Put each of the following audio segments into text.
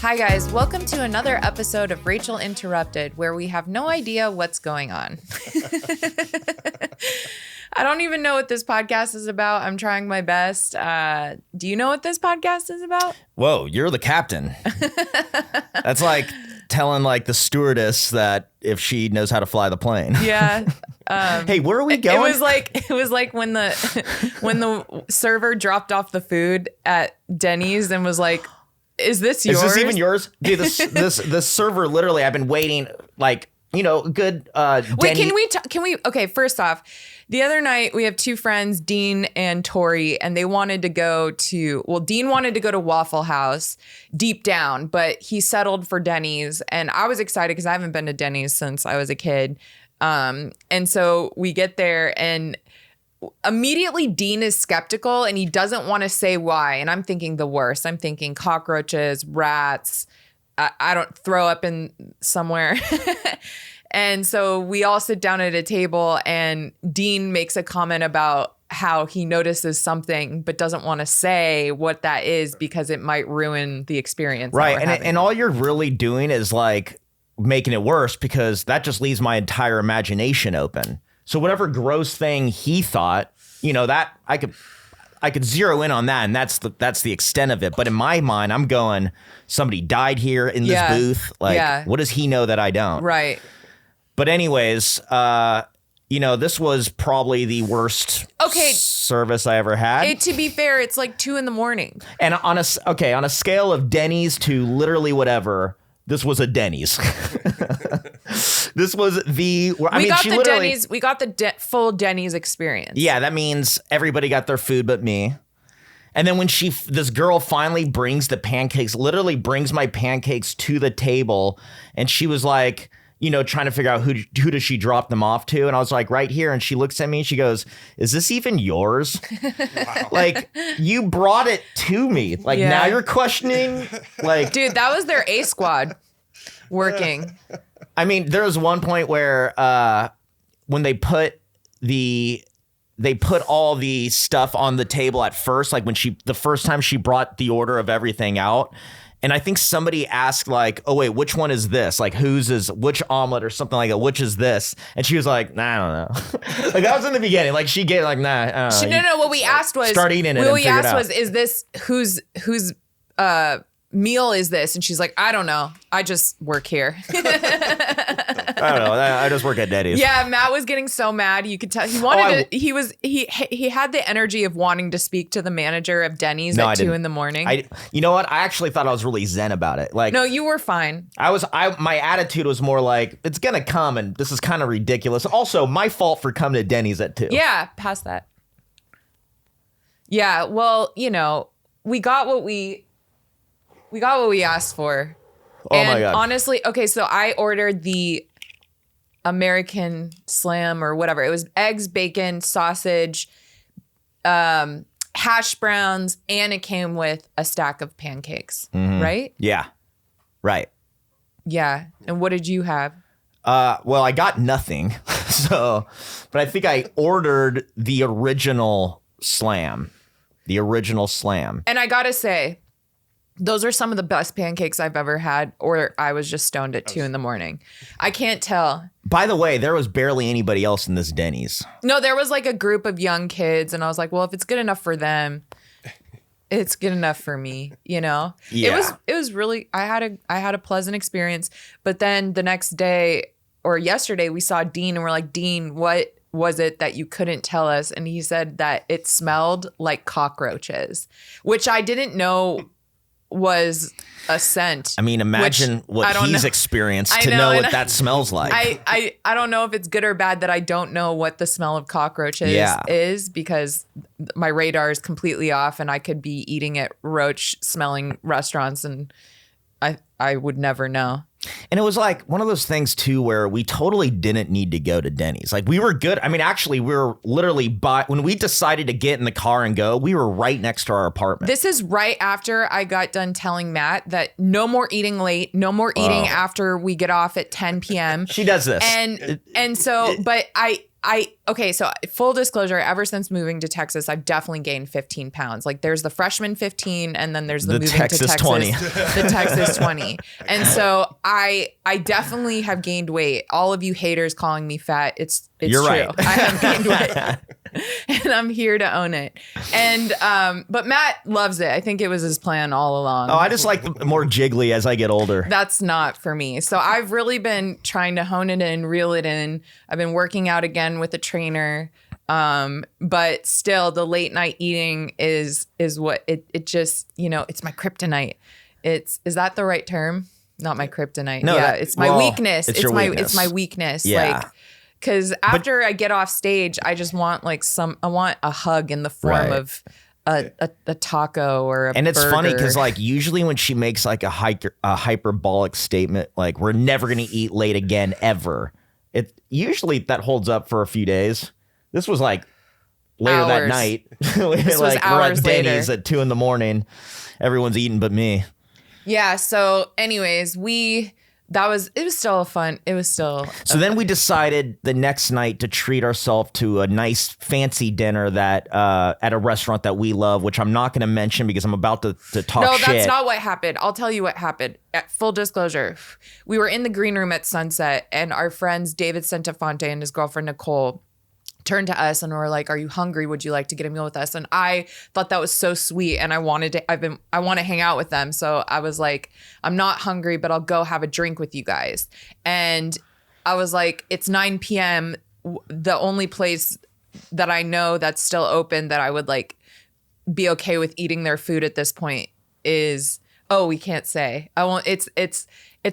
Hi guys, welcome to another episode of Rachel Interrupted, where we have no idea what's going on. I don't even know what this podcast is about. I'm trying my best. Do you know what this podcast is about? Whoa, you're the captain. That's like telling like the stewardess that if she knows how to fly the plane. Yeah. Hey, where are we going? It was like when the server dropped off the food at Denny's and was like, "Is this yours? Is this even yours?" Dude, this server literally, I've been waiting like, good Wait, Denny. can we okay, first off, the other night we have two friends, Dean and Tori, and they wanted to go to, Dean wanted to go to Waffle House deep down, but he settled for Denny's, and I was excited because I haven't been to Denny's since I was a kid. And so we get there and immediately Dean is skeptical and he doesn't want to say why. And I'm thinking the worst. I'm thinking cockroaches, rats, I don't throw up in somewhere. And so we all sit down at a table and Dean makes a comment about how he notices something but doesn't want to say what that is because it might ruin the experience. Right. And all you're really doing is like making it worse because that just leaves my entire imagination open. So whatever gross thing he thought, that I could zero in on that, and that's the extent of it. But in my mind, I'm going, somebody died here in this booth. Like, what does he know that I don't? Right. But anyways, this was probably the worst service I ever had. To be fair, it's like 2 a.m. And on a scale of Denny's to literally whatever, this was a Denny's. This was we got the full Denny's experience. Yeah, that means everybody got their food but me. And then when this girl finally brings the pancakes, literally brings my pancakes to the table, and she was like, trying to figure out who does she drop them off to? And I was like, right here. And she looks at me and she goes, "Is this even yours?" Wow. Like, you brought it to me. Like, now you're questioning. Like, dude, that was their A squad working. I mean, there was one point where when they put all the stuff on the table at first, like the first time she brought the order of everything out. And I think somebody asked like, "Oh wait, which one is this? Like, which omelet or something like that? Which is this?" And she was like, "Nah, I don't know." Like, that was in the beginning. Like, she gave like, "Nah, I don't know." No. What we asked was, start eating it. What we asked was, "Is this whose meal is this?" And she's like, "I don't know. I just work here." I don't know. I just work at Denny's. Yeah, Matt was getting so mad. You could tell he wanted to. He had the energy of wanting to speak to the manager of Denny's at 2 a.m. You know what? I actually thought I was really zen about it. Like, no, you were fine. My attitude was more like, it's gonna come, and this is kind of ridiculous. Also, my fault for coming to Denny's at 2. Yeah, past that. Yeah, well, we got what we asked for. Oh my God. Honestly, okay, so I ordered the American Slam or whatever. It was eggs, bacon, sausage, hash browns, and it came with a stack of pancakes, right? Yeah. Right. Yeah. And what did you have? Well, I got nothing. But I think I ordered the original Slam. And I gotta say, those are some of the best pancakes I've ever had, or I was just stoned at 2 a.m. I can't tell. By the way, there was barely anybody else in this Denny's. No, there was like a group of young kids, and I was like, well, if it's good enough for them, it's good enough for me, Yeah. It was really, I had a pleasant experience. But then the next day or yesterday, we saw Dean and we're like, "Dean, what was it that you couldn't tell us?" And he said that it smelled like cockroaches, which I didn't know was a scent. I mean, imagine what he's experienced to know what that smells like. I don't know if it's good or bad that I don't know what the smell of cockroaches is, because my radar is completely off and I could be eating at roach smelling restaurants and I would never know. And it was like one of those things too, where we totally didn't need to go to Denny's. Like, we were good. I mean, actually, we were literally when we decided to get in the car and go, we were right next to our apartment. This is right after I got done telling Matt that no more eating late, no more eating after we get off at 10 p.m. She does this. And so, but Okay, so full disclosure, ever since moving to Texas, I've definitely gained 15 pounds. Like there's the freshman 15 and then there's the moving Texas to Texas 20. the Texas 20. And so I definitely have gained weight. All of you haters calling me fat, it's You're true. right. I have gained weight. And I'm here to own it. And but Matt loves it. I think it was his plan all along. Oh, I just like more jiggly as I get older. That's not for me. So I've really been trying to hone it in, reel it in. I've been working out again with a trainer. But still the late night eating is what it just, it's my kryptonite. Is that the right term? Not my kryptonite. No, yeah, it's my weakness. It's your weakness. It's my weakness. Yeah. Like, because after I get off stage, I just want I want a hug in the form Right. of a taco or a And it's funny burger. because like usually when she makes like a hyperbolic statement, like we're never going to eat late again ever. It usually that holds up for a few days. This was like later that Hours. night. was We're at hours Denny's later. at 2 a.m. Everyone's eating but me. Yeah. So anyways, it was still fun. It was still So then we decided the next night to treat ourselves to a nice fancy dinner that at a restaurant that we love, which I'm not going to mention because I'm about to talk No, shit. that's not what happened. I'll tell you what happened. At full disclosure, we were in the green room at Sunset, and our friends David Santafonte and his girlfriend Nicole turned to us and were like, "Are you hungry? Would you like to get a meal with us?" And I thought that was so sweet, and I want to hang out with them. So I was like, "I'm not hungry, but I'll go have a drink with you guys." And I was like, "It's 9 p.m. The only place that I know that's still open that I would like be okay with eating their food at this point is." Oh, we can't say. I won't. It's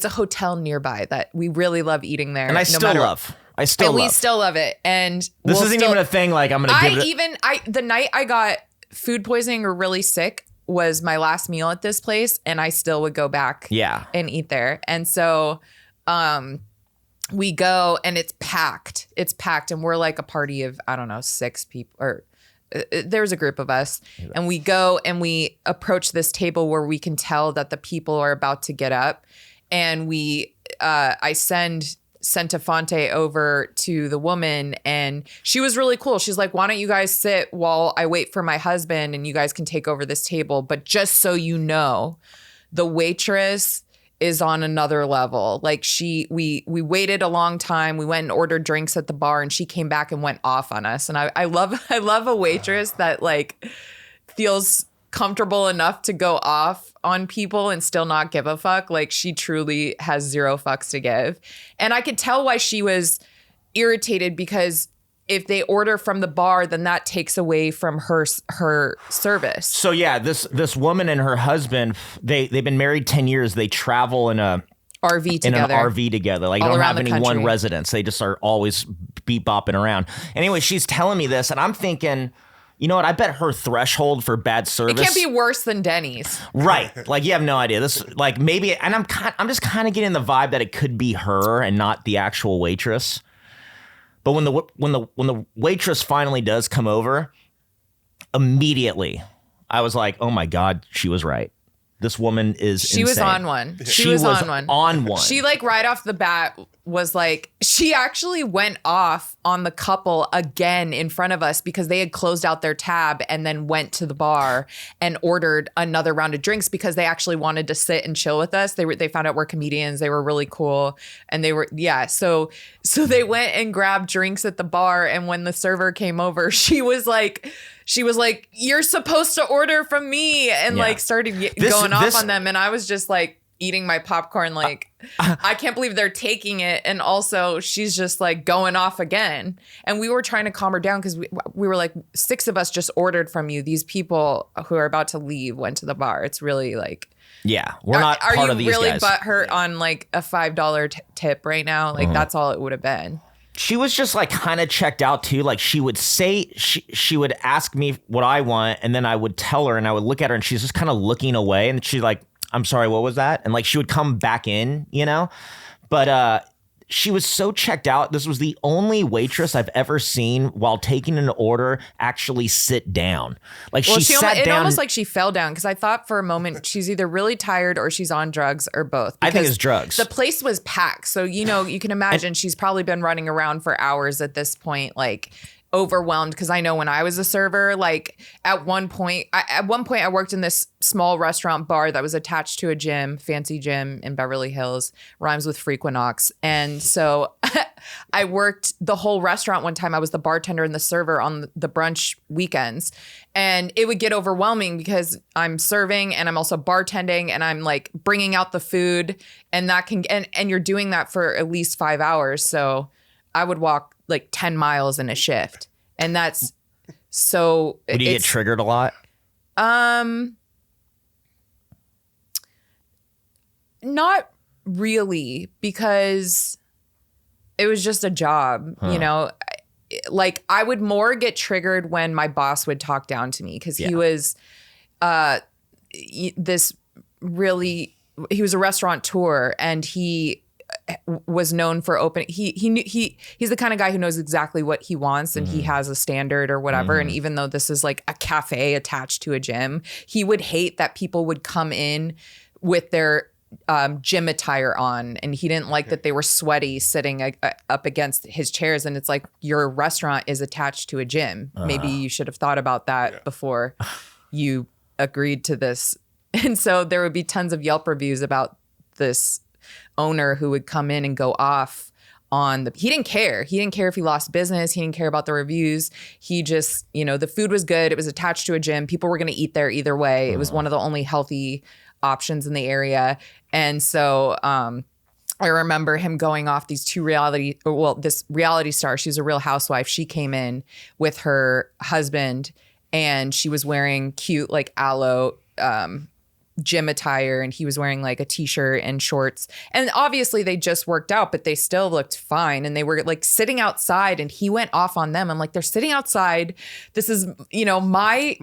a hotel nearby that we really love eating there, And I still love. I still and love. we still love it. And This we'll isn't still- even a thing like I'm going to give it. the night I got food poisoning or really sick was my last meal at this place, and I still would go back Yeah. and eat there. And so we go and it's packed. It's packed, and we're like a party of, I don't know, 6 people or there's a group of us, and we go and we approach this table where we can tell that the people are about to get up, and I send Santafonte over to the woman, and she was really cool. She's like, "Why don't you guys sit while I wait for my husband, and you guys can take over this table? But just so you know, the waitress is on another level. Like we waited a long time. We went and ordered drinks at the bar, and she came back and went off on us. And I love a waitress that like feels comfortable enough to go off on people and still not give a fuck. Like she truly has zero fucks to give. And I could tell why she was irritated, because if they order from the bar, then that takes away from her service. So yeah, this woman and her husband, they've been married 10 years. They travel in an RV together. Like, they All don't around have the any one country. residence. They just are always beep bopping around. Anyway, she's telling me this, and I'm thinking, you know what? I bet her threshold for bad service. It can't be worse than Denny's. Right. Like, you have no idea. This, like, maybe, and I'm just kind of getting the vibe that it could be her and not the actual waitress. But when the waitress finally does come over, immediately I was like, oh my God, she was right. This woman is She was insane. on one. She was on one. She like right off the bat was like, she actually went off on the couple again in front of us because they had closed out their tab and then went to the bar and ordered another round of drinks because they actually wanted to sit and chill with us. They found out we're comedians. They were really cool. And they were, yeah. So they went and grabbed drinks at the bar. And when the server came over, she was like, "You're supposed to order from me," and like started going off on them. And I was just like eating my popcorn, like, I can't believe they're taking it. And also she's just like going off again. And we were trying to calm her down because we were like, 6 of us just ordered from you. These people who are about to leave went to the bar. It's really like, yeah, we're not part of these guys. Are you really butthurt on like a $5 tip right now? Like that's all it would have been. She was just like kind of checked out too. Like she would say, she would ask me what I want, and then I would tell her, and I would look at her, and she's just kind of looking away, and she's like, "I'm sorry, what was that?" And like she would come back in, you know. But she was so checked out. This was the only waitress I've ever seen while taking an order actually sit down. Like she sat down. It almost like she fell down because I thought for a moment she's either really tired or she's on drugs or both. I think it's drugs. The place was packed. So, you can imagine she's probably been running around for hours at this point, like overwhelmed. Because I know when I was a server, like at one point I worked in this small restaurant bar that was attached to a gym, fancy gym in Beverly Hills, rhymes with Frequinox. And so I worked the whole restaurant one time. I was the bartender and the server on the brunch weekends. And it would get overwhelming because I'm serving and I'm also bartending and I'm like bringing out the food, and that can, and you're doing that for at least 5 hours. So I would walk like 10 miles in a shift. And that's so. Would you get triggered a lot? Not really, because it was just a job, like I would more get triggered when my boss would talk down to me because he was he was a restaurateur, and he was known for opening. He's the kind of guy who knows exactly what he wants, and he has a standard or whatever. And even though this is like a cafe attached to a gym, he would hate that people would come in with their gym attire on, and he didn't like that they were sweaty sitting up against his chairs. And it's like, your restaurant is attached to a gym. Maybe you should have thought about that before you agreed to this. And so there would be tons of Yelp reviews about this owner who would come in and go off on he didn't care. He didn't care if he lost business. He didn't care about the reviews. He just, the food was good. It was attached to a gym. People were going to eat there either way. It was one of the only healthy options in the area. And so I remember him going off this reality star. She's a Real Housewife. She came in with her husband, and she was wearing cute like aloe gym attire, and he was wearing like a t-shirt and shorts. And obviously they just worked out, but they still looked fine. And they were like sitting outside, and he went off on them. I'm like, they're sitting outside. This is, my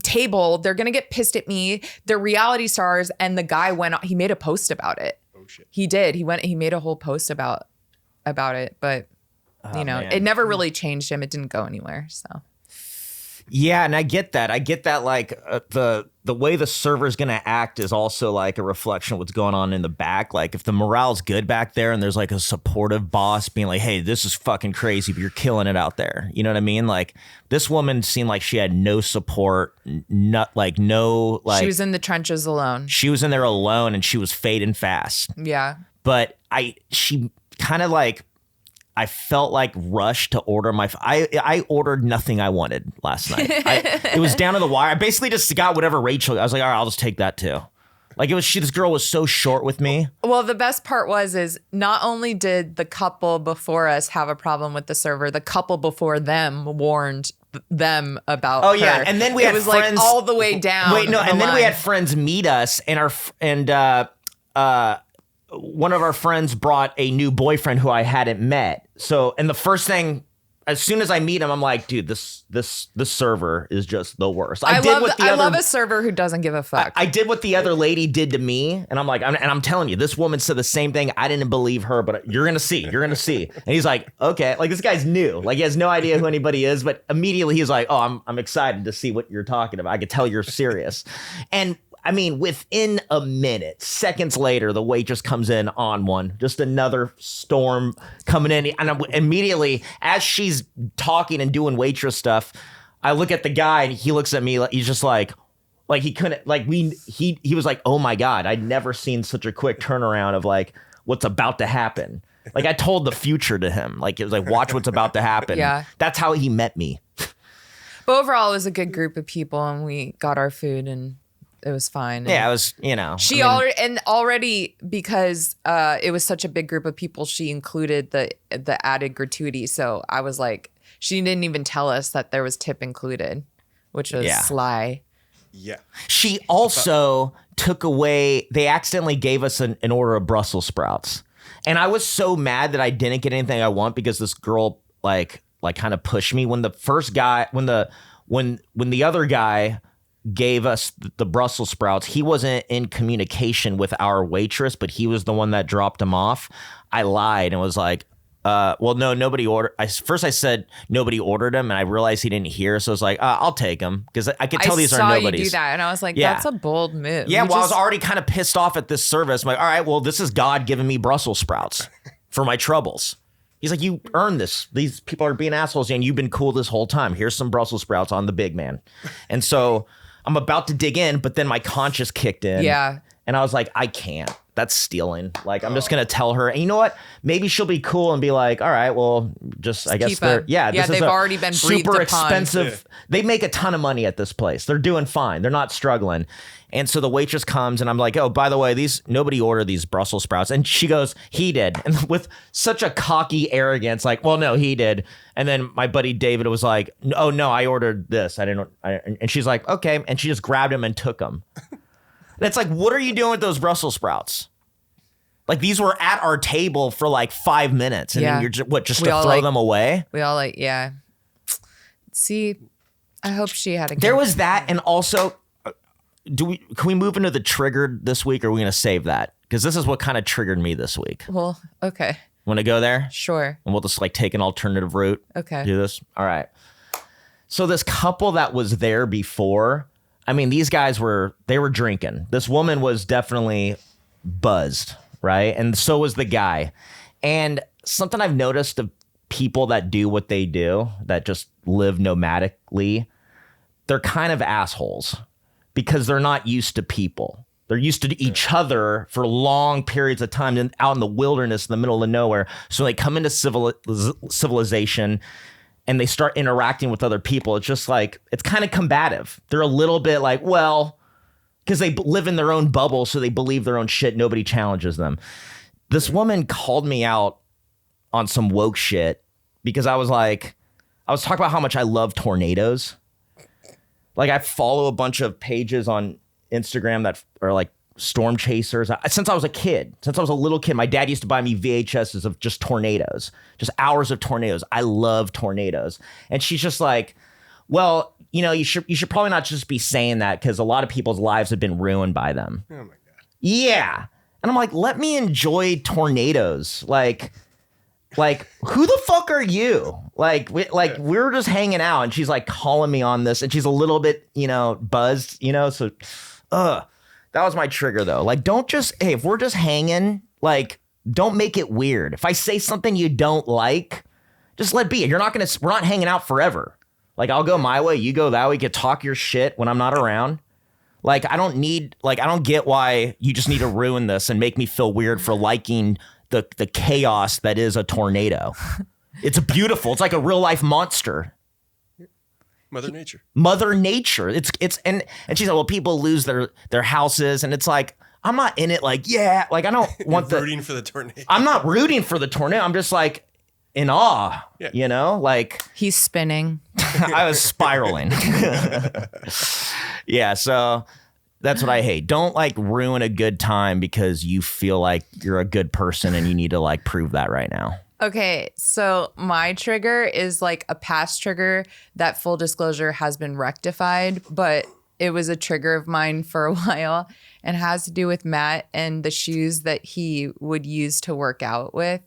table. They're going to get pissed at me. They're reality stars. And the guy he made a post about it. Oh shit. He did. He made a whole post about it, but man. It never really changed him. It didn't go anywhere. So. Yeah, and I get that. Like the way the server's going to act is also like a reflection of what's going on in the back. Like if the morale's good back there and there's like a supportive boss being like, hey, this is fucking crazy, but you're killing it out there. You know what I mean? Like this woman seemed like she had no support, she was in the trenches alone. She was in there alone, and she was fading fast. Yeah. But she kind of like, I felt like rushed to order I ordered nothing I wanted last night. It was down to the wire. I basically just got whatever Rachel. I was like, all right, I'll just take that too. Like this girl was so short with me. Well, the best part is not only did the couple before us have a problem with the server, the couple before them warned them about her. Yeah, and then we had friends like all the way down. Wait, no, and then we had friends meet us, and one of our friends brought a new boyfriend who I hadn't met. So, and the first thing, as soon as I meet him, I'm like, dude, this server is just the worst. I love a server who doesn't give a fuck. I did what the other lady did to me, and I'm like, I'm telling you, this woman said the same thing. I didn't believe her, but you're gonna see. And he's like, okay, like this guy's new, like he has no idea who anybody is, but immediately he's like, oh, I'm excited to see what you're talking about. I could tell you're serious, and. I mean, within a minute, seconds later, the waitress comes in on one. Just another storm coming in. And immediately, as she's talking and doing waitress stuff, I look at the guy, and he looks at me. He's just like he couldn't, like he was like, oh my God, I'd never seen such a quick turnaround of like what's about to happen. Like I told the future to him. Like it was like, watch what's about to happen. Yeah. That's how he met me. But overall, it was a good group of people, and we got our food, and it was fine. Yeah, it was, already because it was such a big group of people, she included the added gratuity. So I was like, she didn't even tell us that there was tip included, which was sly. Yeah. She also took away, they accidentally gave us an order of Brussels sprouts. And I was so mad that I didn't get anything I want because this girl like kind of pushed me. When the first guy, when the other guy gave us the Brussels sprouts, he wasn't in communication with our waitress, but he was the one that dropped them off. I lied and was like, well, no, nobody ordered. First I said nobody ordered them, and I realized he didn't hear, so I was like, I'll take them because I could tell these are saw nobody's. you do that, and I was like, Yeah. that's a bold move. Yeah, You well, I was just- already kind of pissed off at this service. I'm like, all right, well, this is God giving me Brussels sprouts for my troubles. He's like, you earned this. These people are being assholes, and you've been cool this whole time. Here's some Brussels sprouts on the big man. And so I'm about to dig in, but then my conscience kicked in. Yeah. And I was like, I can't. That's stealing. Like, I'm just going to tell her. And you know what? Maybe she'll be cool and be like, all right, well, just I guess keep they're, them. yeah, Yeah, this they've is a already been breathed super upon. expensive. They make a ton of money at this place. They're doing fine. They're not struggling. And so the waitress comes and I'm like, oh, by the way, nobody ordered these Brussels sprouts. And she goes, he did. And with such a cocky arrogance, like, well, no, he did. And then my buddy David was like, oh, no, I ordered this. And she's like, okay. And she just grabbed him and took them. And it's like, what are you doing with those Brussels sprouts? Like, these were at our table for like 5 minutes. And Yeah. then you're just We to all, throw like- them away? We all like, yeah. See, I hope she had a good There was that. And also, can we move into the triggered this week, or are we going to save that? Because this is what kind of triggered me this week. Well, okay. Want to go there? Sure. And we'll just like take an alternative route. Okay. Do this? All right. So this couple that was there before, I mean, these guys were drinking. This woman was definitely buzzed, right? And so was the guy. And something I've noticed of people that do what they do, that just live nomadically, they're kind of assholes because they're not used to people. They're used to each other for long periods of time and out in the wilderness in the middle of nowhere. So they come into civilization and they start interacting with other people. It's just like, it's kind of combative. They're a little bit like, well, because they live in their own bubble, so they believe their own shit. Nobody challenges them. This woman called me out on some woke shit because I was talking about how much I love tornadoes. Like, I follow a bunch of pages on Instagram that are like storm chasers. Since I was a little kid, my dad used to buy me VHSs of just tornadoes, just hours of tornadoes. I love tornadoes. And she's just like, well, you should probably not just be saying that because a lot of people's lives have been ruined by them. Oh my God. Yeah. And I'm like, let me enjoy tornadoes. Like who the fuck are you? We're just hanging out, and she's like calling me on this, and she's a little bit, buzzed, so that was my trigger though. Like, don't just, hey, if we're just hanging, like, don't make it weird. If I say something you don't like, just let it be. We're not hanging out forever. Like, I'll go my way, you go that way, you can talk your shit when I'm not around. Like, I don't get why you just need to ruin this and make me feel weird for liking the chaos that is a tornado. It's beautiful. It's like a real life monster. Mother Nature. Mother Nature. It's and she said, well, people lose their houses, and it's like, I'm not in it like, yeah, like I don't want rooting for the tornado. I'm not rooting for the tornado. I'm just like in awe. Yeah. Like He's spinning. I was spiraling. Yeah, so that's what I hate. Don't like ruin a good time because you feel like you're a good person and you need to like prove that right now. Okay, so my trigger is like a past trigger that, full disclosure, has been rectified, but it was a trigger of mine for a while and has to do with Matt and the shoes that he would use to work out with.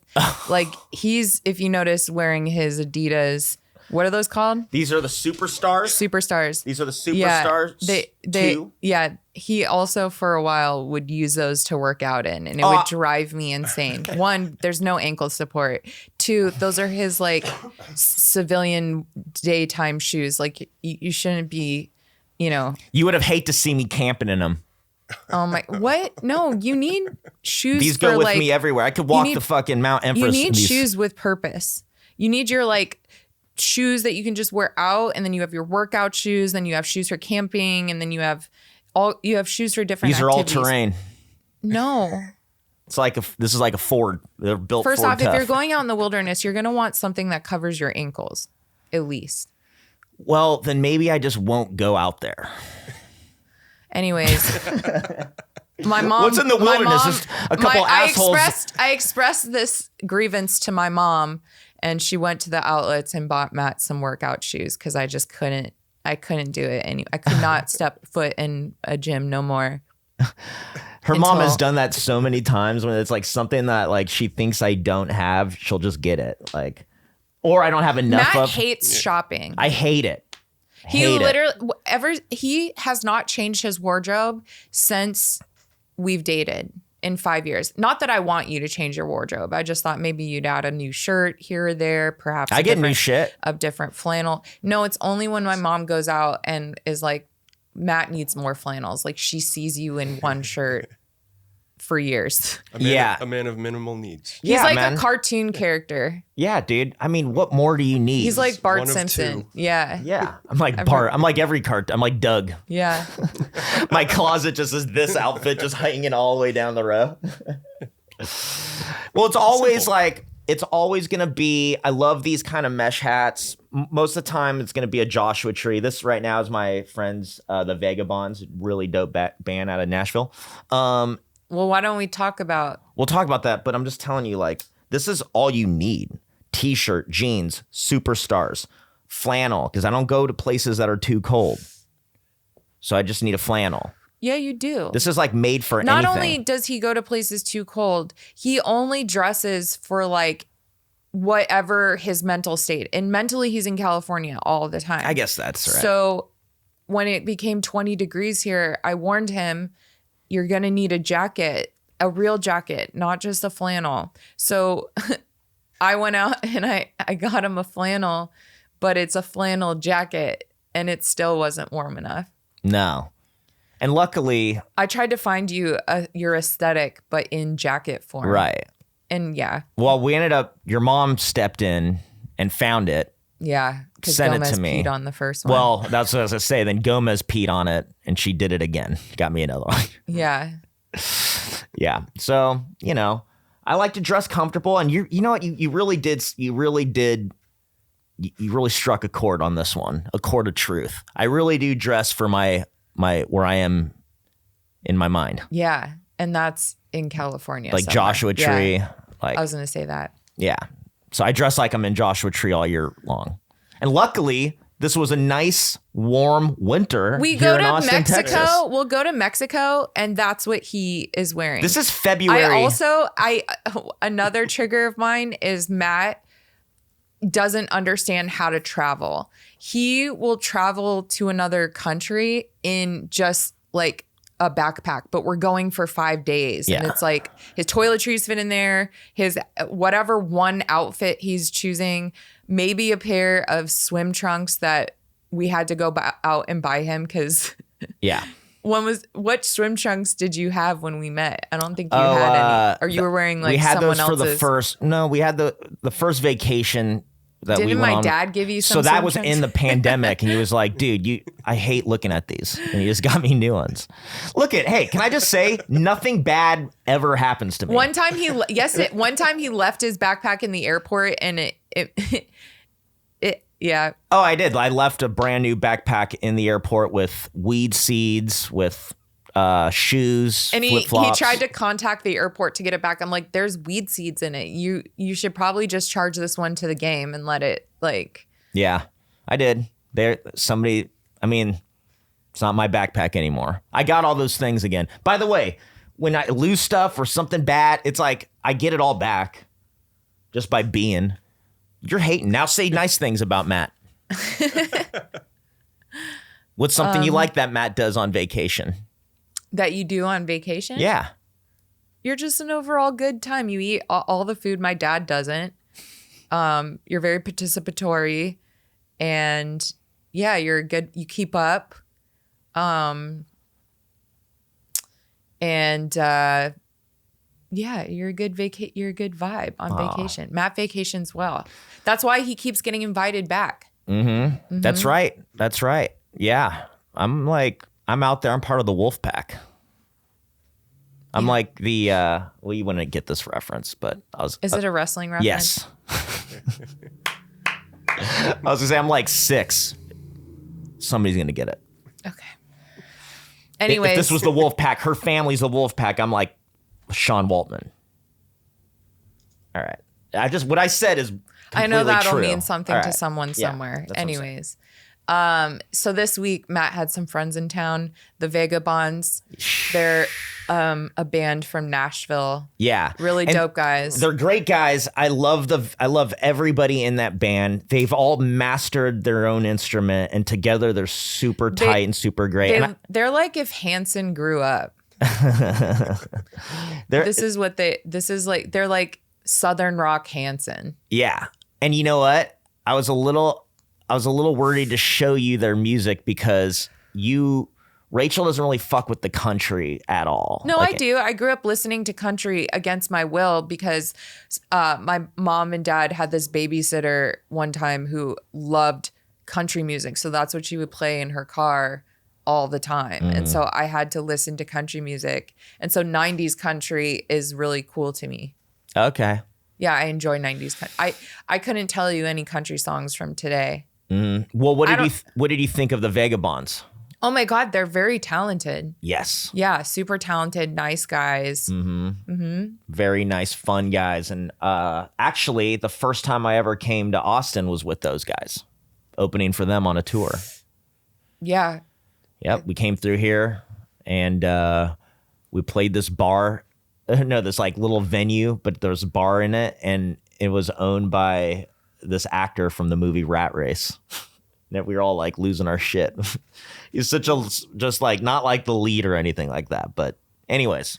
Like, he's, if you notice, wearing his Adidas. What are those called? These are the superstars. Superstars. These are the Yeah, superstars. they too. yeah, he also for a while would use those to work out in, and it would drive me insane. One, there's no ankle support. Two, those are his like civilian daytime shoes. Like, you shouldn't be, You would have hate to see me camping in them. Oh my, what? No, you need shoes. These go for, with like, me everywhere. I could walk need- the fucking Mount You Everest. need in these. shoes with purpose. You need your like shoes that you can just wear out, and then you have your workout shoes, then you have shoes for camping, and then you have shoes for different These are all activities. terrain. No. It's like this is like a Ford. They're built. First Ford off, tough. if you're going out in the wilderness, you're going to want something that covers your ankles, at least. Well, then maybe I just won't go out there. Anyways, my mom. What's in the my wilderness? mom- Just a couple assholes. I expressed this grievance to my mom, and she went to the outlets and bought Matt some workout shoes because I just couldn't. I couldn't do it. I could not step foot in a gym no more. Her mom has Until- done that so many times when it's like something that like she thinks I don't have, she'll just get it. Like, or I don't have enough Matt of. hates shopping. I hate it. He Hate it. literally he has not changed his wardrobe since we've dated in 5 years. Not that I want you to change your wardrobe. I just thought maybe you'd add a new shirt here or there, perhaps I a get new different- shit. of different flannel. No, it's only when my mom goes out and is like, Matt needs more flannels. Like she sees you in one shirt for years. A man of minimal needs. He's Yeah, like man. a cartoon character. Yeah, dude. I mean, what more do you need? He's like Bart one of Simpson. two. Yeah. yeah. I'm like Bart. I'm like every cart. I'm like Doug. Yeah. My closet just is this outfit just hanging all the way down the row. Well, it's always going to be, I love these kind of mesh hats. Most of the time, it's going to be a Joshua Tree. This right now is my friends, the Vagabonds, really dope band out of Nashville. Well, why don't we talk about We'll talk about that, but I'm just telling you, like, this is all you need. T-shirt, jeans, superstars, flannel, because I don't go to places that are too cold. So I just need a flannel. Yeah, you do. This is like made for Not anything. only does he go to places too cold, he only dresses for like whatever his mental state. And mentally, he's in California all the time. I guess that's right. So when it became 20 degrees here, I warned him, you're going to need a jacket, a real jacket, not just a flannel. So I went out and I got him a flannel, but it's a flannel jacket and it still wasn't warm enough. No. And luckily, I tried to find you your aesthetic, but in jacket form. right. And yeah, Well, we ended up, your mom stepped in and found it. yeah. Because Sent it Gomez to me. peed on the first one. Well, that's what I was going to say. Then Gomez peed on it and she did it again. Got me another one. yeah. Yeah. So, you know, I like to dress comfortable. And you know what? You really struck a chord on this one, a chord of truth. I really do dress for my where I am in my mind. Yeah. And that's in California. Like somewhere. Joshua Tree. Yeah. Like, I was going to say that. yeah. So I dress like I'm in Joshua Tree all year long. And luckily, this was a nice, warm winter. We here go in to Austin, Mexico. Texas. We'll go to Mexico, and that's what he is wearing. This is February. Another trigger of mine is Matt doesn't understand how to travel. He will travel to another country in just like a backpack, but we're going for 5 days. And Yeah. it's like his toiletries fit in there, his whatever one outfit he's choosing, maybe a pair of swim trunks that we had to go out and buy him because yeah. what swim trunks did you have when we met? I don't think you had any. Or you were wearing like we had someone those for else's. the first. No, we had the first vacation that we Didn't went my on. dad give you some So that swim was trunks? in the pandemic, and he was like, "Dude, I hate looking at these," and he just got me new ones. Hey, can I just say, nothing bad ever happens to me. One time he left his backpack in the airport and it yeah. Oh, I did. I left a brand new backpack in the airport with weed seeds, with shoes, And he flip-flops. tried to contact the airport to get it back. I'm like, there's weed seeds in it. You should probably just charge this one to the game and let it like. Yeah, I did. It's not my backpack anymore. I got all those things again. By the way, when I lose stuff or something bad, it's like I get it all back just by being. You're hating. Now say nice things about Matt. What's something you like that Matt does on vacation? That you do on vacation? Yeah. You're just an overall good time. You eat all the food my dad doesn't. You're very participatory, and yeah, you're good. You keep up, and yeah, you're a good You're a good vibe on vacation. Matt vacations well. That's why he keeps getting invited back. Mm-hmm. That's right. That's right. Yeah. I'm out there. I'm part of the wolf pack. I'm like the, well, you wouldn't get this reference, but I was. Is it a wrestling reference? Yes. I was gonna say I'm like 6. Somebody's gonna get it. Okay. Anyways, If this was the wolf pack, her family's the wolf pack. I'm like Sean Waltman. All right. What I said is I know completely that'll true. mean something All to right. someone Yeah, somewhere. that's what I'm saying. Anyways, So this week, Matt had some friends in town, the Vagabonds. They're a band from Nashville. Yeah. Really And dope guys. They're great guys. I love everybody in that band. They've all mastered their own instrument, and together they're super tight and super great. They're like if Hanson grew up. They're like Southern rock Hanson. Yeah. And you know what? I was a little worried to show you their music because Rachel doesn't really fuck with the country at all. No, I do. I grew up listening to country against my will because my mom and dad had this babysitter one time who loved country music. So that's what she would play in her car all the time. And so I had to listen to country music. And so 90s country is really cool to me. Okay. Yeah, I enjoy 90s country. I couldn't tell you any country songs from today. Well, what did you think of the Vagabonds? Oh my God, they're very talented. Yes. Yeah, super talented, nice guys. Very nice, fun guys. And actually, the first time I ever came to Austin was with those guys, opening for them on a tour. Yeah. Yep, we came through here and we played this bar. No, this like little venue, but there's a bar in it, and it was owned by this actor from the movie Rat Race. That we were all like losing our shit. He's just like not like the lead or anything like that. But anyways,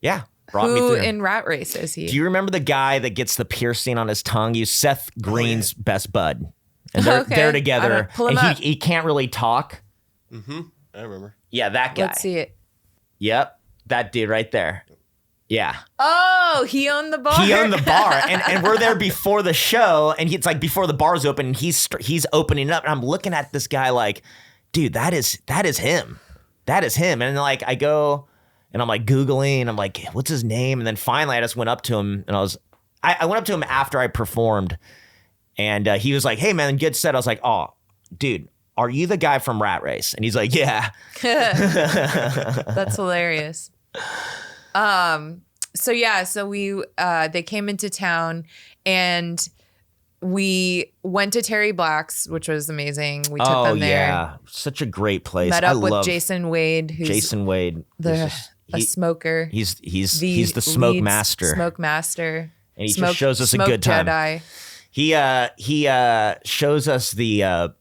yeah. Brought me Who through. in Rat Race is he? Do you remember the guy that gets the piercing on his tongue? He's Seth Green's best bud. And they're, Okay. they're together. Pull him and up. he can't really talk. I remember. Yeah, that guy. Let's see it. Yep. That dude right there. Yeah. Oh, he owned the bar. He owned the bar, and we're there before the show, and it's like before the bar's open, and he's opening up, and I'm looking at this guy like, dude, that is him. That is him. And like I go, and I'm like Googling, and I'm like, what's his name? And then finally I just went up to him, and I went up to him after I performed, and he was like, hey man, good set. I was like, oh, dude, are you the guy from Rat Race? And he's like, yeah. That's hilarious. So we they came into town and we went to Terry Black's, which was amazing. We took them there. Yeah, such a great place. Met up with Jason Wade, who's Jason Wade. a smoker. He's the smoke lead master. Smoke master. And he just shows us a good time. Jedi. He shows us the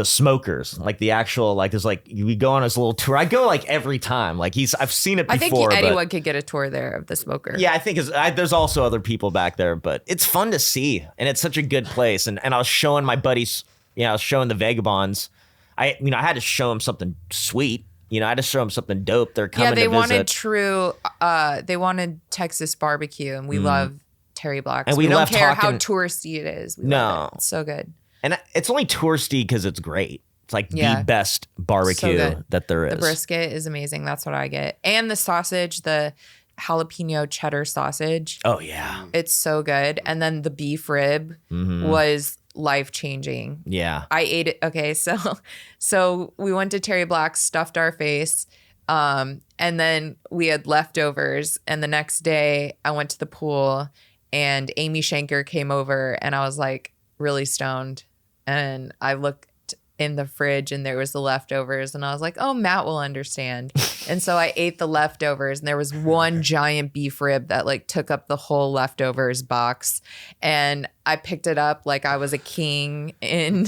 smokers, like the actual, like there's like we go on his little tour. I go like every time. Like I've seen it before. I think anyone could get a tour there of the smoker. Yeah, I think there's also other people back there, but it's fun to see, and it's such a good place. And I was showing my buddies, I was showing the Vagabonds. I had to show them something sweet. I had to show them something dope. They're coming. Yeah, they to wanted they wanted Texas barbecue, and we love Terry Black's. And we don't left care talking- how touristy it is. We No. love it. It's so good. And it's only touristy because it's great. It's like Yeah. the best barbecue good. that there is. The brisket is amazing. That's what I get. And the sausage, the jalapeno cheddar sausage. Oh yeah, It's so good. And then the beef rib was life-changing. yeah. I ate it. Okay, so we went to Terry Black's, stuffed our face, and then we had leftovers. And the next day, I went to the pool, and Amy Shanker came over, and I was like really stoned, and I looked in the fridge, and there was the leftovers, and I was like, "Oh, Matt will understand." And so I ate the leftovers, and there was one giant beef rib that like took up the whole leftovers box, and I picked it up like I was a king in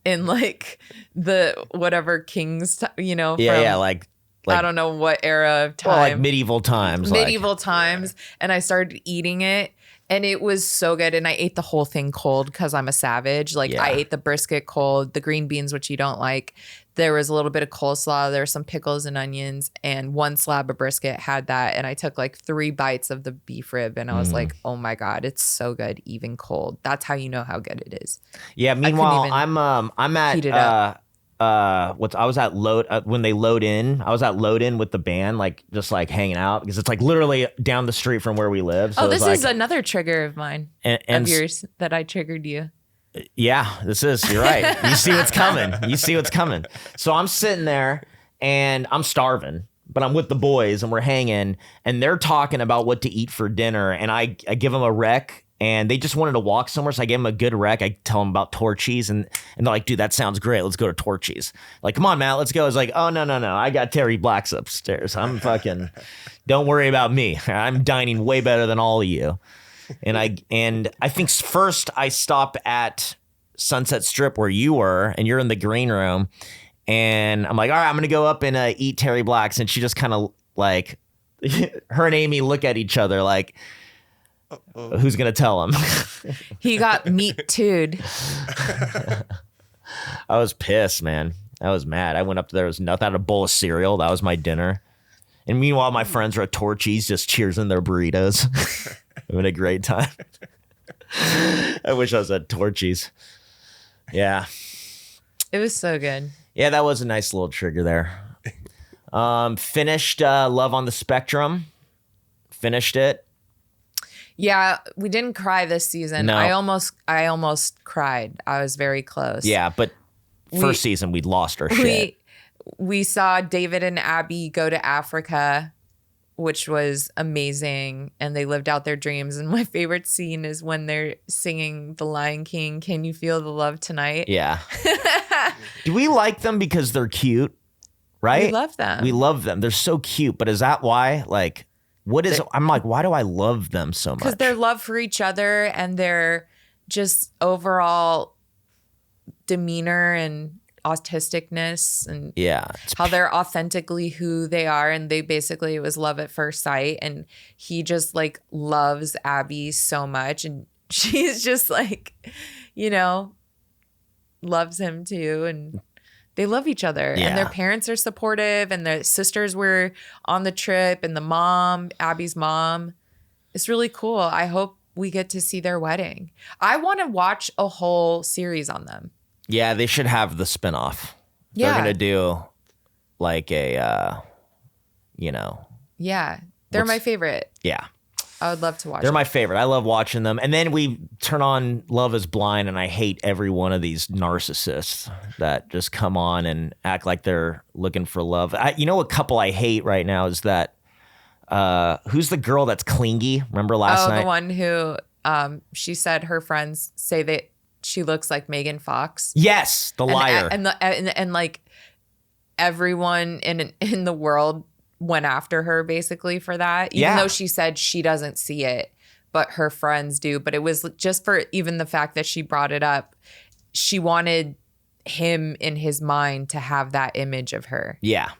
like the whatever kings, Yeah, like I don't know what era of time. well, like medieval times. Medieval times, and I started eating it. And it was so good. And I ate the whole thing cold because I'm a savage. Like Yeah. I ate the brisket cold, the green beans, which you don't like. There was a little bit of coleslaw. There were some pickles and onions. And one slab of brisket had that. And I took like 3 bites of the beef rib. And I was like, oh my God, it's so good, even cold. That's how you know how good it is. Yeah. Meanwhile, even I'm at heat it up. I was at load when they load in. I was at load in with the band, like just like hanging out because it's like literally down the street from where we live. So Oh, it was this is like- another trigger of mine, and of yours, that I triggered you. Yeah, this is. You're right. You see what's coming. You see what's coming. So I'm sitting there and I'm starving, but I'm with the boys and we're hanging and they're talking about what to eat for dinner. And I give them a rec and they just wanted to walk somewhere. So I gave them a good rec. I tell them about Torchy's, and they're like, dude, that sounds great. Let's go to Torchy's. Like, come on, Matt, let's go. I was like, oh, no. I got Terry Blacks upstairs. I'm fucking, don't worry about me. I'm dining way better than all of you. And I think first I stop at Sunset Strip where you were, and you're in the green room. And I'm like, all right, I'm going to go up and eat Terry Blacks. And she just kind of like, her and Amy look at each other like, who's going to tell him? He got meat too'd. I was pissed, man. I was mad. I went up there. There was nothing. I had a bowl of cereal. That was my dinner. And meanwhile, my friends are at Torchy's just cheersing their burritos. Having a great time. I wish I was at Torchy's. Yeah. It was so good. Yeah, that was a nice little trigger there. Finished Love on the Spectrum. Finished it. Yeah, we didn't cry this season. No. I almost cried. I was very close. Yeah, but first season we lost our shit. We saw David and Abby go to Africa, which was amazing, and they lived out their dreams. And my favorite scene is when they're singing The Lion King, Can You Feel the Love Tonight? Yeah. Do we like them because they're cute? Right? We love them. We love them. They're so cute. But is that why? Like, I'm like, why do I love them so much? Because their love for each other and their just overall demeanor and autisticness and how they're authentically who they are. And it was love at first sight. And he just like loves Abby so much. And she's just like, loves him too. And they love each other, and their parents are supportive, and their sisters were on the trip, and the mom, Abby's mom. It's really cool. I hope we get to see their wedding. I want to watch a whole series on them. Yeah, they should have the spinoff. Yeah. They're going to do like a, Yeah, they're my favorite. Yeah. I would love to watch They're it. my favorite. I love watching them. And then we turn on Love is Blind, and I hate every one of these narcissists that just come on and act like they're looking for love. A couple I hate right now is that, who's the girl that's clingy? Remember last night? Oh, the one who she said her friends say that she looks like Megan Fox. Yes, the liar. And like everyone in the world went after her basically for that, even though she said she doesn't see it, but her friends do. But it was just for even the fact that she brought it up. She wanted him in his mind to have that image of her. Yeah,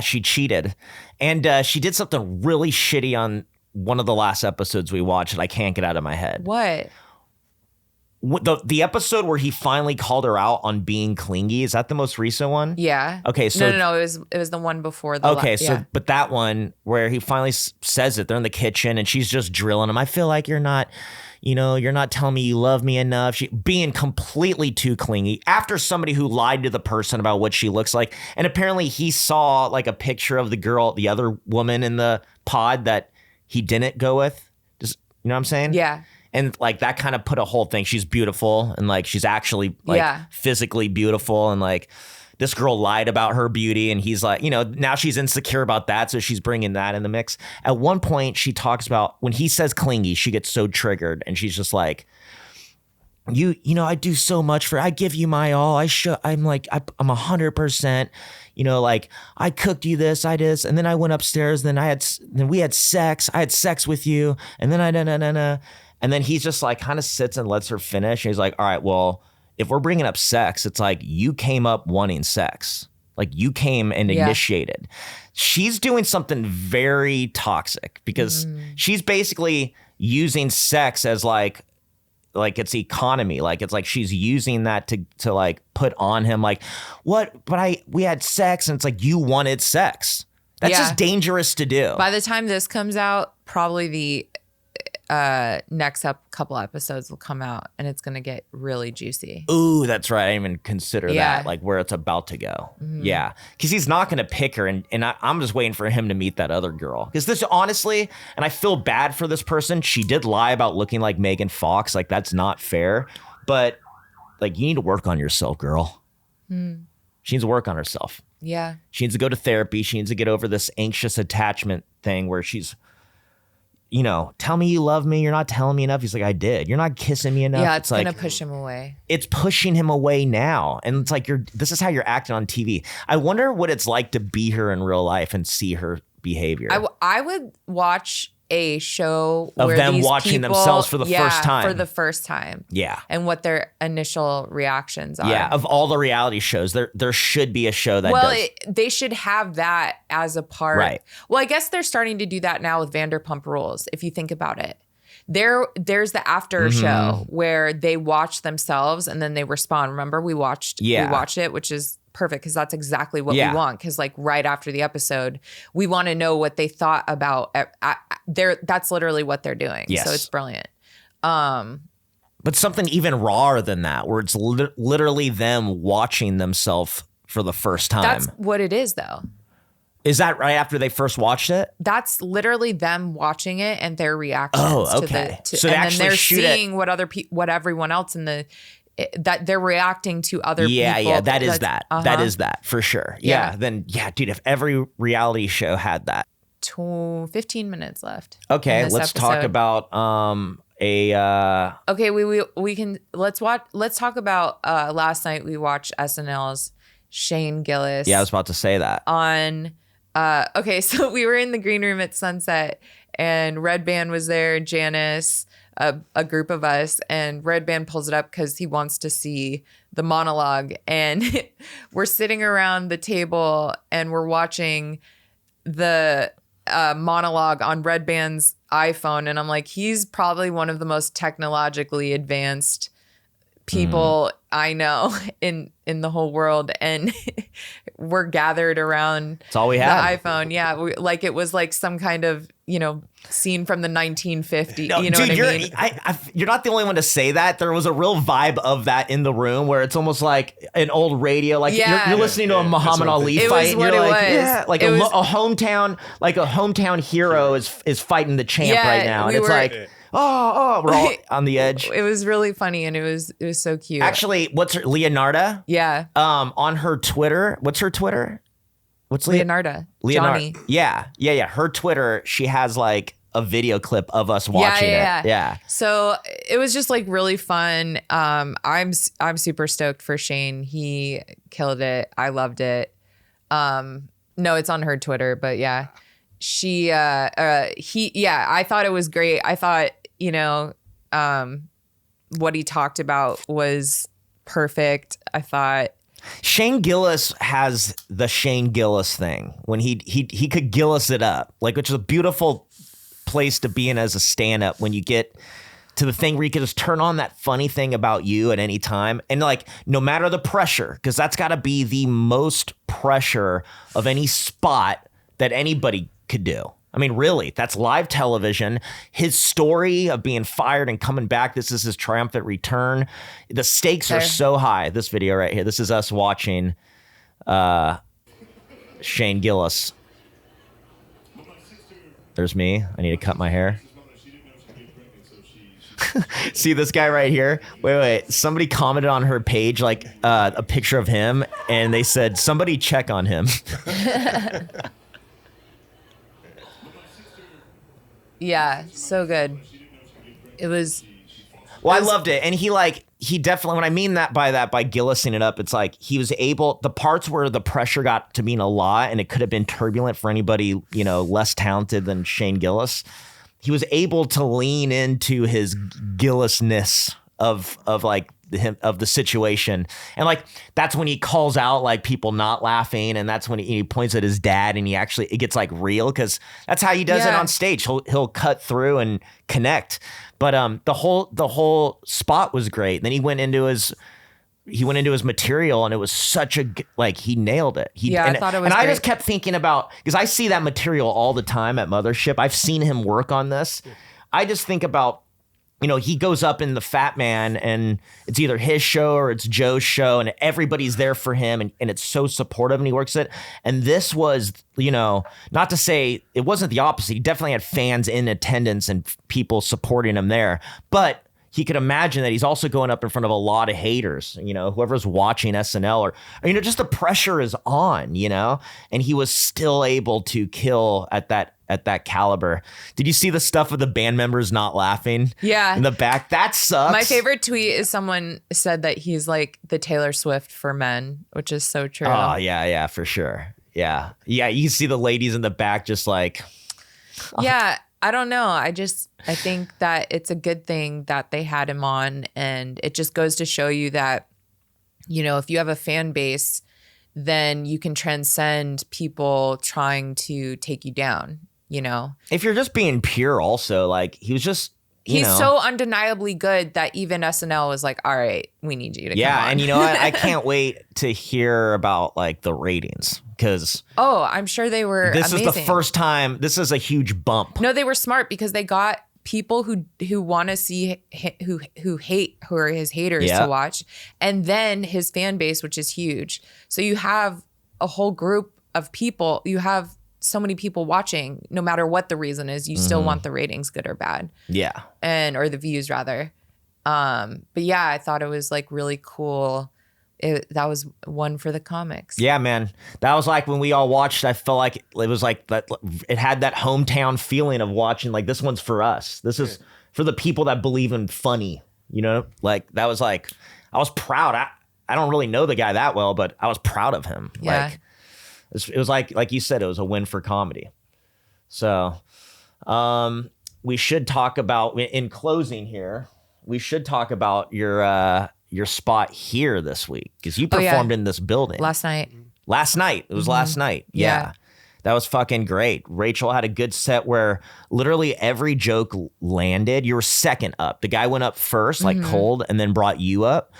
she cheated. And she did something really shitty on one of the last episodes we watched that I can't get out of my head. What? The episode where he finally called her out on being clingy, is that the most recent one? Yeah. Okay, so no, it was the one before the but that one where he finally says it, they're in the kitchen and she's just drilling him. I feel like you're not telling me you love me enough. She being completely too clingy after somebody who lied to the person about what she looks like. And apparently he saw like a picture of the other woman in the pod that he didn't go with. Just, you know what I'm saying? Yeah. And like that kind of put a whole thing. She's beautiful and like she's actually like physically beautiful, and like this girl lied about her beauty, and he's like, now she's insecure about that, so she's bringing that in the mix. At one point she talks about when he says clingy, she gets so triggered and she's just like, I do so much I give you my all. I'm 100%, like I cooked you this, and then I went upstairs, then we had sex. I had sex with you, and then and then he's just like kind of sits and lets her finish. And he's like, all right, well, if we're bringing up sex, it's like you came up wanting sex. Like you came and initiated. She's doing something very toxic because she's basically using sex as like it's economy. Like it's like she's using that to like put on him like, what? But we had sex, and it's like you wanted sex. That's just dangerous to do. By the time this comes out, probably the next couple episodes will come out, and it's gonna get really juicy. Ooh, that's right. I didn't even consider that, like where it's about to go. Yeah, because he's not gonna pick her, and I'm just waiting for him to meet that other girl. Because this, honestly, and I feel bad for this person. She did lie about looking like Megan Fox. Like that's not fair. But like you need to work on yourself, girl. She needs to work on herself. Yeah, she needs to go to therapy. She needs to get over this anxious attachment thing where she's you know, tell me you love me. You're not telling me enough. He's like, I did. You're not kissing me enough. Yeah, it's like, gonna push him away. it's pushing him away now. And it's like, this is how you're acting on TV. I wonder what it's like to be her in real life and see her behavior. I would watch a show Of where them these watching people, themselves for the first time. for the first time. Yeah. And what their initial reactions are. Yeah. Of all the reality shows, there should be a show that Well, does. they should have that as a part. Right. Well, I guess they're starting to do that now with Vanderpump Rules, if you think about it. There's the after Mm-hmm. show where they watch themselves and then they respond. Remember, we watched it, which is perfect because that's exactly what we want. Because like right after the episode, we want to know what they thought about. That's literally what they're doing. Yes. So it's brilliant. But something even rawer than that, where it's literally them watching themselves for the first time. That's what it is, though. Is that right after they first watched it? That's literally them watching it and their reactions. Oh, okay. So they and actually then they're shoot seeing what what everyone else in that they're reacting to other people. Yeah, that is That's- that. That is that for sure. Yeah. Then, dude, if every reality show had that. 15 minutes left. Okay, in this let's talk episode. about Okay, we can let's talk about last night we watched SNL's Shane Gillis. Yeah, I was about to say that. On okay, so we were in the green room at Sunset and Red Band was there, Janice, a group of us, and Red Band pulls it up because he wants to see the monologue. And we're sitting around the table and we're watching the monologue on Red Band's iPhone. And I'm like, he's probably one of the most technologically advanced people I know in the whole world, and we're gathered around That's all we had. the iPhone. Yeah, like it was like some kind of scene from the 1950s. No, you know dude, what I mean? you're not the only one to say that. There was a real vibe of that in the room where it's almost like an old radio. Like Yeah. you're listening to a Yeah, Muhammad that's what I'm Ali thinking. It fight. was and what you're it like, was. yeah, like It was- a hometown hero is fighting the champ Yeah, right now, and we it's were- like, oh, we're all on the edge. It was really funny and it was so cute. Actually, what's her Leonarda? yeah, On her Twitter, what's her Twitter? What's Leonarda, Johnny. Yeah. Her Twitter, she has like a video clip of us watching it. Yeah. So it was just like really fun. I'm super stoked for Shane. He killed it. I loved it. No, it's on her Twitter, but yeah, I thought it was great. I thought, what he talked about was perfect. I thought, Shane Gillis has the Shane Gillis thing when he could Gillis it up, like, which is a beautiful place to be in as a stand-up when you get to the thing where you can just turn on that funny thing about you at any time. And like, no matter the pressure, because that's got to be the most pressure of any spot that anybody could do. I mean, really, that's live television. His story of being fired and coming back, this is his triumphant return. The stakes are so high. This video right here, this is us watching Shane Gillis. There's me. I need to cut my hair. See this guy right here? Wait. Somebody commented on her page, like a picture of him, and they said, somebody check on him. yeah, so good. It was. Well, I loved it. And he definitely, when I mean that by Gillising it up, it's like he was able, the parts where the pressure got to mean a lot and it could have been turbulent for anybody, less talented than Shane Gillis. He was able to lean into his Gillisness of like him, of the situation. And like, that's when he calls out like people not laughing. And that's when he points at his dad and it gets like real. Cause that's how he does it on stage. He'll cut through and connect. But the whole spot was great. Then he went into his material and it was such he nailed it. I thought it was I great. just kept thinking about, because I see that material all the time at Mothership. I've seen him work on this. I just think about, he goes up in the Fat Man and it's either his show or it's Joe's show and everybody's there for him and it's so supportive and he works it. And this was, not to say it wasn't the opposite. He definitely had fans in attendance and people supporting him there. But he could imagine that he's also going up in front of a lot of haters, whoever's watching SNL or just the pressure is on, and he was still able to kill at that caliber. Did you see the stuff of the band members not laughing? Yeah. In the back? That sucks. My favorite tweet is someone said that he's like the Taylor Swift for men, which is so true. Oh, yeah, for sure. Yeah. Yeah, you see the ladies in the back just like... Yeah, I don't know. I think that it's a good thing that they had him on, and it just goes to show you that, if you have a fan base, then you can transcend people trying to take you down, If you're just being pure also, like he was just... He's so undeniably good that even SNL was like, all right, we need you to come on. Yeah, and you know what? I can't wait to hear about like the ratings because... Oh, I'm sure they were amazing. Is the first time. This is a huge bump. No, they were smart because they got people who want to see who are his haters to watch, and then his fan base, which is huge. So you have a whole group of people. You have so many people watching, no matter what the reason is, you still want the ratings, good or bad. Yeah. Or the views rather. But yeah, I thought it was like really cool. That was one for the comics. Yeah, man. That was like when we all watched, I felt like it was like that. It had that hometown feeling of watching like this one's for us. This is for the people that believe in funny, like that was like, I was proud. I don't really know the guy that well, but I was proud of him. Yeah. Like, it was like you said, it was a win for comedy. So we should talk about, in closing here, we should talk about your spot here this week because you performed in this building. Last night. It was last night. Yeah. That was fucking great. Rachel had a good set where literally every joke landed. You were second up. The guy went up first, like cold, and then brought you up.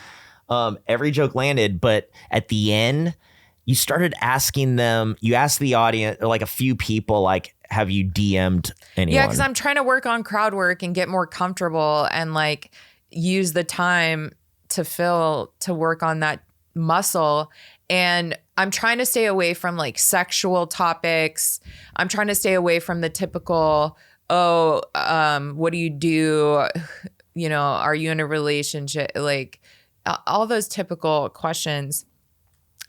Every joke landed, but at the end, you started asking them, you asked the audience, or like a few people, like, have you DM'd anyone? Yeah, because I'm trying to work on crowd work and get more comfortable and like use the time to work on that muscle. And I'm trying to stay away from like sexual topics. I'm trying to stay away from the typical, what do you do? Are you in a relationship? Like all those typical questions.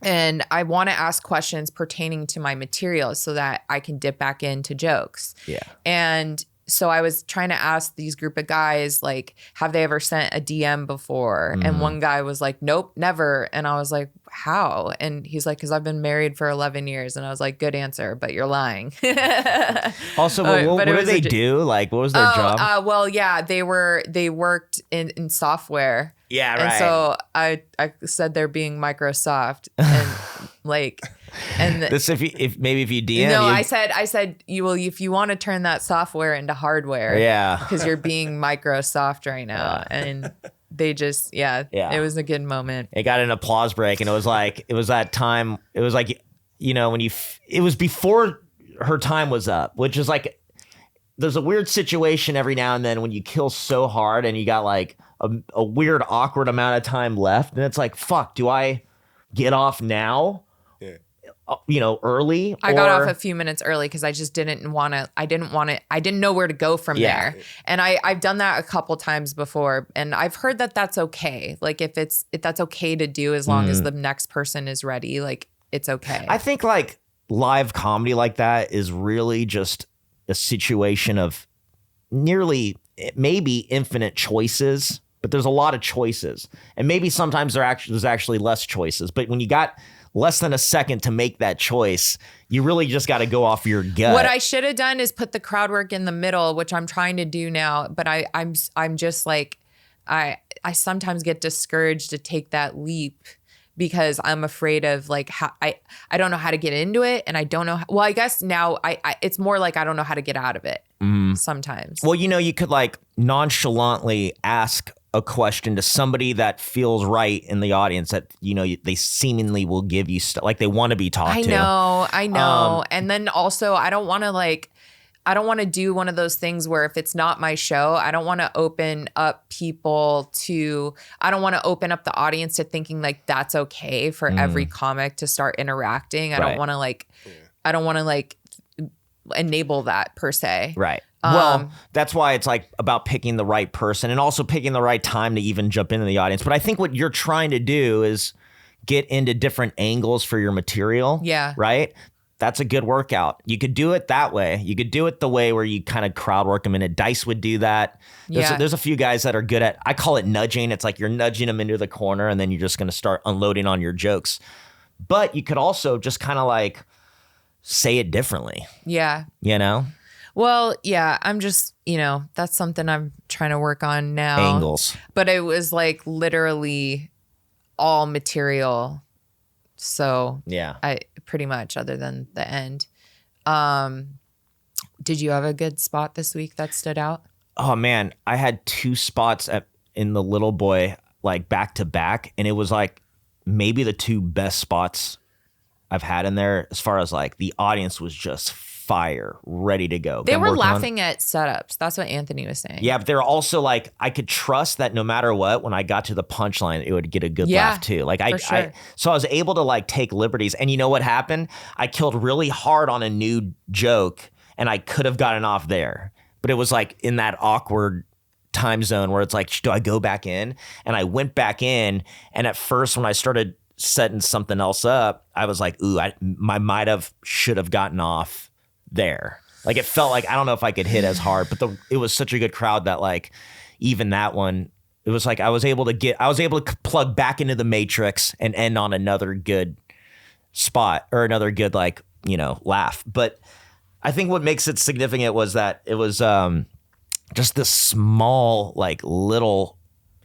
And I want to ask questions pertaining to my material so that I can dip back into jokes. Yeah. And so I was trying to ask these group of guys, like, have they ever sent a DM before? And one guy was like, nope, never. And I was like, how? And he's like, because I've been married for 11 years. And I was like, good answer, but you're lying. Also, what do they do? Like, what was their job? Well, yeah, they worked in software. Yeah, right. And so I said they're being Microsoft and like, and this if you DM. No, I said you will if you want to turn that software into hardware. Yeah, because you're being Microsoft right now, and they just it was a good moment. It got an applause break, and it was that time. It was like when it was before her time was up, which is like there's a weird situation every now and then when you kill so hard and you got like a weird awkward amount of time left, and it's like, fuck, do I get off now? Early. I got off a few minutes early because I just didn't know where to go from there. And I've done that a couple times before, and I've heard that that's okay. Like if that's okay to do as long as the next person is ready, like it's okay. I think like live comedy like that is really just a situation of nearly maybe infinite choices, but there's a lot of choices, and maybe sometimes there's actually less choices. But when you got less than a second to make that choice, you really just got to go off your gut. What I should have done is put the crowd work in the middle, which I'm trying to do now. But I'm just like, I sometimes get discouraged to take that leap because I'm afraid of like how I don't know how to get into it, and I don't know. Well, I guess now I it's more like I don't know how to get out of it sometimes. Well, you could like nonchalantly ask a question to somebody that feels right in the audience that they seemingly will give you stuff like they want to be talked to. I know. And then also I don't want to do one of those things where if it's not my show, I don't want to open up I don't want to open up the audience to thinking like that's okay for every comic to start interacting. I don't want to enable that per se. Right. Well, that's why it's like about picking the right person and also picking the right time to even jump into the audience. But I think what you're trying to do is get into different angles for your material. Yeah. Right? That's a good workout. You could do it that way. You could do it the way where you kind of crowd work them in it. Dice would do that. There's a few guys that are good at, I call it nudging. It's like you're nudging them into the corner and then you're just going to start unloading on your jokes. But you could also just kind of like say it differently. Yeah. You know? Well, yeah, I'm just, that's something I'm trying to work on now. Angles. But it was like literally all material. So Yeah. I pretty much other than the end. Did you have a good spot this week that stood out? Oh man, I had 2 spots in the Little Boy like back to back, and it was like maybe the 2 best spots I've had in there as far as like the audience was just fire, ready to go. They were laughing at setups. That's what Anthony was saying. Yeah, but they're also like, I could trust that no matter what, when I got to the punchline, it would get a good laugh too. Like so I was able to like take liberties. And you know what happened? I killed really hard on a new joke and I could have gotten off there. But it was like in that awkward time zone where it's like, do I go back in? And I went back in. And at first when I started setting something else up, I was like, ooh, I should have gotten off there. Like it felt like, I don't know if I could hit as hard, but it was such a good crowd that like even that one, it was like I was able to plug back into the matrix and end on another good spot or another good like, laugh. But I think what makes it significant was that it was just this small, like little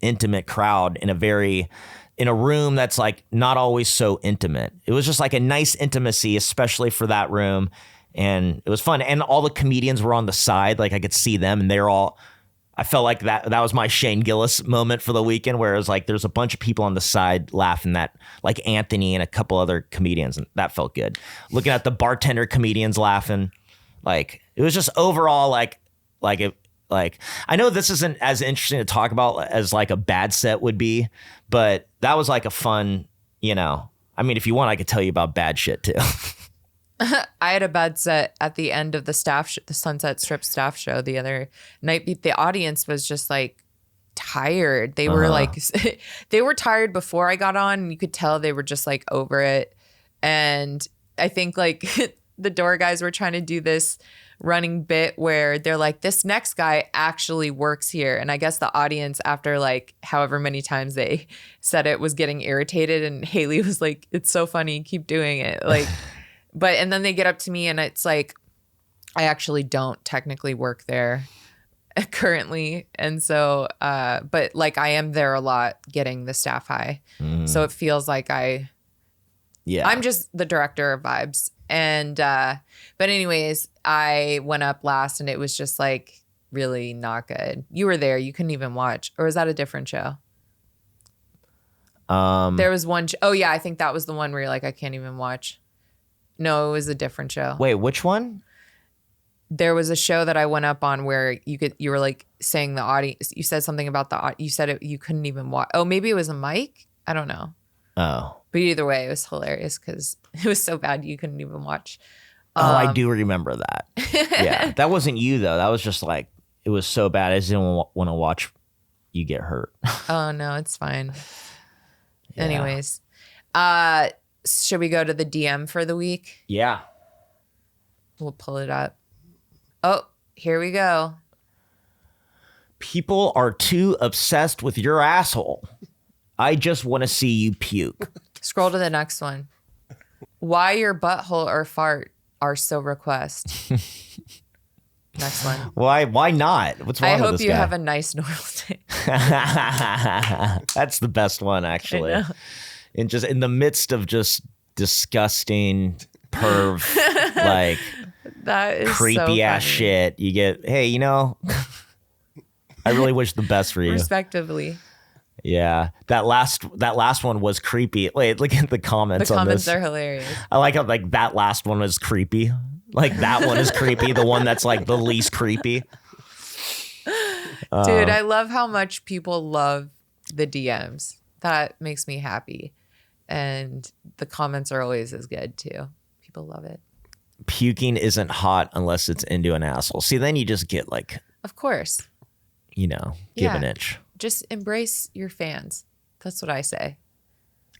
intimate crowd in a room that's like not always so intimate. It was just like a nice intimacy, especially for that room. And it was fun. And all the comedians were on the side. Like I could see them and I felt like that was my Shane Gillis moment for the weekend, where it was like, there's a bunch of people on the side laughing, that like Anthony and a couple other comedians. And that felt good. Looking at the bartender comedians laughing, like it was just overall like I know this isn't as interesting to talk about as like a bad set would be, but that was like a fun, I mean, if you want, I could tell you about bad shit too. I had a bad set at the end of the Sunset Strip staff show the other night. The audience was just like tired. They were like, they were tired before I got on. And you could tell they were just like over it. And I think like the door guys were trying to do this running bit where they're like, this next guy actually works here. And I guess the audience, after like however many times they said it, was getting irritated. And Haley was like, it's so funny, keep doing it. Like, and then they get up to me and it's like, I actually don't technically work there currently. And so, but like I am there a lot getting the staff high. So it feels like I'm just the director of vibes. And, but anyways, I went up last and it was just like really not good. You were there. You couldn't even watch. Or is that a different show? There was one. Oh yeah. I think that was the one where you're like, I can't even watch. No, it was a different show. Wait, which one? There was a show that I went up on where you were like saying the audience, you said something about you said it, you couldn't even watch. Oh, maybe it was a mic? I don't know. Oh. But either way, it was hilarious because it was so bad you couldn't even watch. I do remember that. Yeah. That wasn't you though. That was just like, it was so bad. I just didn't want to watch you get hurt. Oh no, it's fine. Yeah. Anyways, should we go to the DM for the week? Yeah. We'll pull it up. Oh, here we go. People are too obsessed with your asshole. I just want to see you puke. Scroll to the next one. Why your butthole or fart are so request. Next one. Why not? What's wrong with this guy? I hope you have a nice normal day. That's the best one, actually. I know. In the midst of just disgusting perv, like that is creepy so ass funny. shit, you get, hey, I really wish the best for you. Respectively. Yeah. That last one was creepy. Wait, look at the comments on this. The comments are hilarious. I like how like that last one was creepy. Like that one is creepy. The one that's like the least creepy. Dude, I love how much people love the DMs. That makes me happy. And the comments are always as good too. People love it. puking isn't hot unless it's into an asshole. See, then you just get like, Of course. give Yeah. an inch. Just embrace your fans. That's what I say.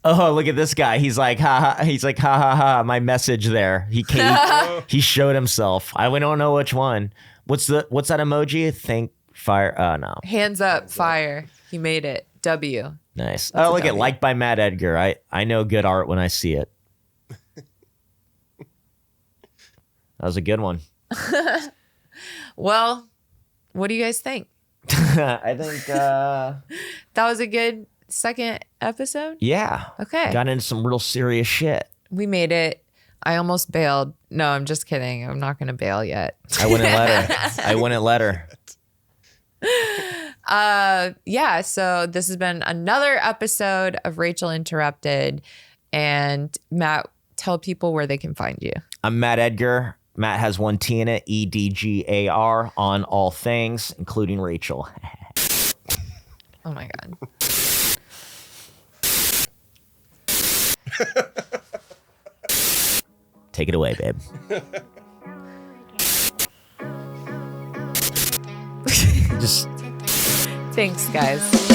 Oh, look at this guy. He's like, ha ha. He's like, ha ha ha. My message there. He showed himself. I don't know which one. What's that emoji? Think fire. No. Hands up, fire. He made it. W. Nice. That's a Look at W. liked by Matt Edgar. I know good art when I see it. That was a good one. Well, what do you guys think? I think, That was a good second episode? yeah. Okay. Got into some real serious shit. We made it. I almost bailed. No, I'm just kidding. I'm not going to bail yet. I wouldn't let her. Yeah, so this has been another episode of Rachel Interrupted. And Matt, tell people where they can find you. I'm Matt Edgar. Matt has one T in it, EDGAR, on all things, including Rachel. Oh my God. Take it away, babe. Thanks, guys.